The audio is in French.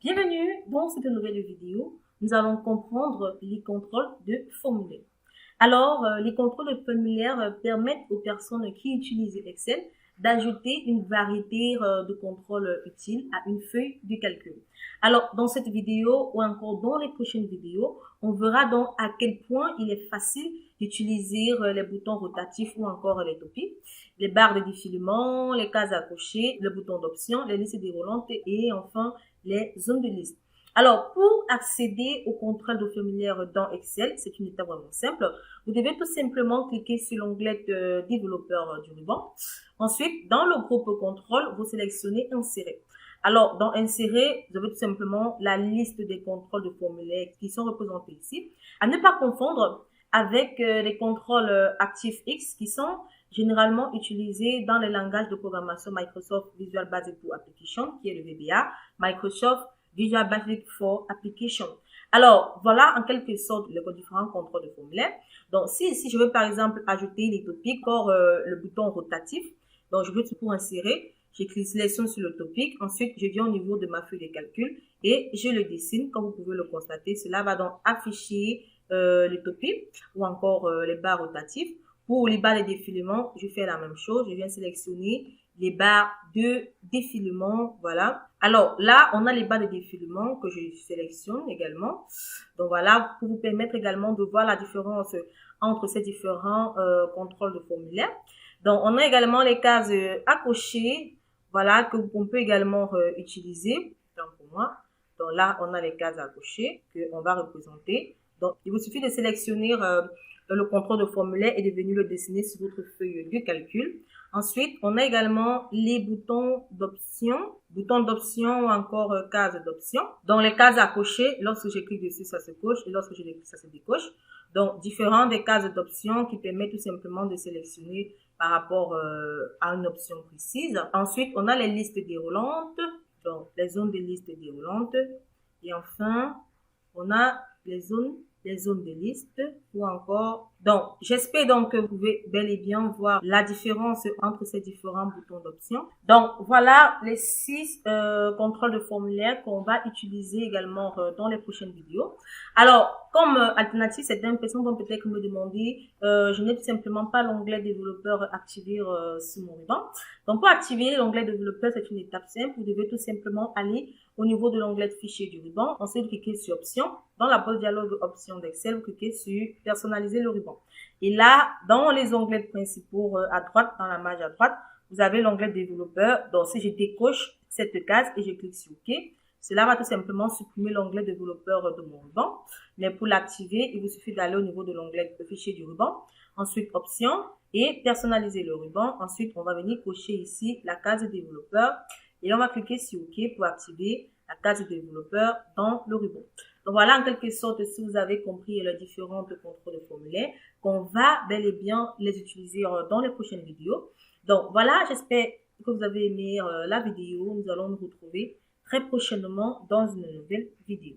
Bienvenue dans cette nouvelle vidéo. Nous allons comprendre les contrôles de formulaire. Alors, les contrôles de formulaire permettent aux personnes qui utilisent Excel d'ajouter une variété de contrôles utiles à une feuille de calcul. Alors, dans cette vidéo ou encore dans les prochaines vidéos, on verra donc à quel point il est facile d'utiliser les boutons rotatifs ou encore les topics, les barres de défilement, les cases à cocher, le bouton d'option, les listes déroulantes et enfin les zones de liste. Alors, pour accéder au contrôle de formulaire dans Excel, c'est une étape vraiment simple. Vous devez tout simplement cliquer sur l'onglet de développeur du ruban. Ensuite, dans le groupe contrôle, vous sélectionnez Insérer. Alors, dans Insérer, vous avez tout simplement la liste des contrôles de formulaire qui sont représentés ici. À ne pas confondre avec les contrôles actifs X qui sont généralement utilisés dans les langages de programmation Microsoft Visual Basic for Application, qui est le VBA, Microsoft Visual Basic for Application. Alors, voilà en quelque sorte les différents contrôles de formulaire. Donc, si je veux par exemple ajouter les topics or le bouton rotatif, donc je veux pour insérer, je sélectionne sur le topic, ensuite je viens au niveau de ma feuille de calcul et je le dessine. Comme vous pouvez le constater, cela va donc afficher les topics ou encore les barres rotatives. Pour les barres de défilement, je fais la même chose, je viens sélectionner les barres de défilement, voilà. Alors là, on a les barres de défilement que je sélectionne également. Donc voilà, pour vous permettre également de voir la différence entre ces différents contrôles de formulaire. Donc on a également les cases à cocher, voilà, que on peut également utiliser. Donc pour moi, donc là, on a les cases à cocher qu'on va représenter. Donc il vous suffit de sélectionner le contrôle de formulaire et de venir le dessiner sur votre feuille de calcul. Ensuite, on a également les boutons d'option ou encore cases d'option. Dans les cases à cocher, lorsque je clique dessus, ça se coche et lorsque je clique, ça se décoche. Donc, différentes des cases d'option qui permettent tout simplement de sélectionner par rapport à une option précise. Ensuite, on a les listes déroulantes, donc les zones de liste déroulantes. Et enfin, on a les zones de liste ou encore. Donc, j'espère donc que vous pouvez bel et bien voir la différence entre ces différents boutons d'options. Donc, voilà les 6 contrôles de formulaire qu'on va utiliser également dans les prochaines vidéos. Alors, comme alternative, certaines personnes vont peut-être me demander, je n'ai tout simplement pas l'onglet développeur activé sur mon ruban. Donc, pour activer l'onglet développeur, c'est une étape simple. Vous devez tout simplement aller au niveau de l'onglet de fichier du ruban. Ensuite, cliquez sur options. Dans la boîte dialogue options d'Excel, vous cliquez sur personnaliser le ruban. Et là, dans les onglets principaux à droite, dans la marge à droite, vous avez l'onglet développeur. Donc, si je décoche cette case et je clique sur OK, cela va tout simplement supprimer l'onglet développeur de mon ruban. Mais pour l'activer, il vous suffit d'aller au niveau de l'onglet fichier du ruban. Ensuite, options et personnaliser le ruban. Ensuite, on va venir cocher ici la case développeur. Et on va cliquer sur OK pour activer la case développeur dans le ruban. Donc voilà en quelque sorte si vous avez compris les différentes contrôles de formulaire qu'on va bel et bien les utiliser dans les prochaines vidéos. Donc voilà, j'espère que vous avez aimé la vidéo. Nous allons nous retrouver très prochainement dans une nouvelle vidéo.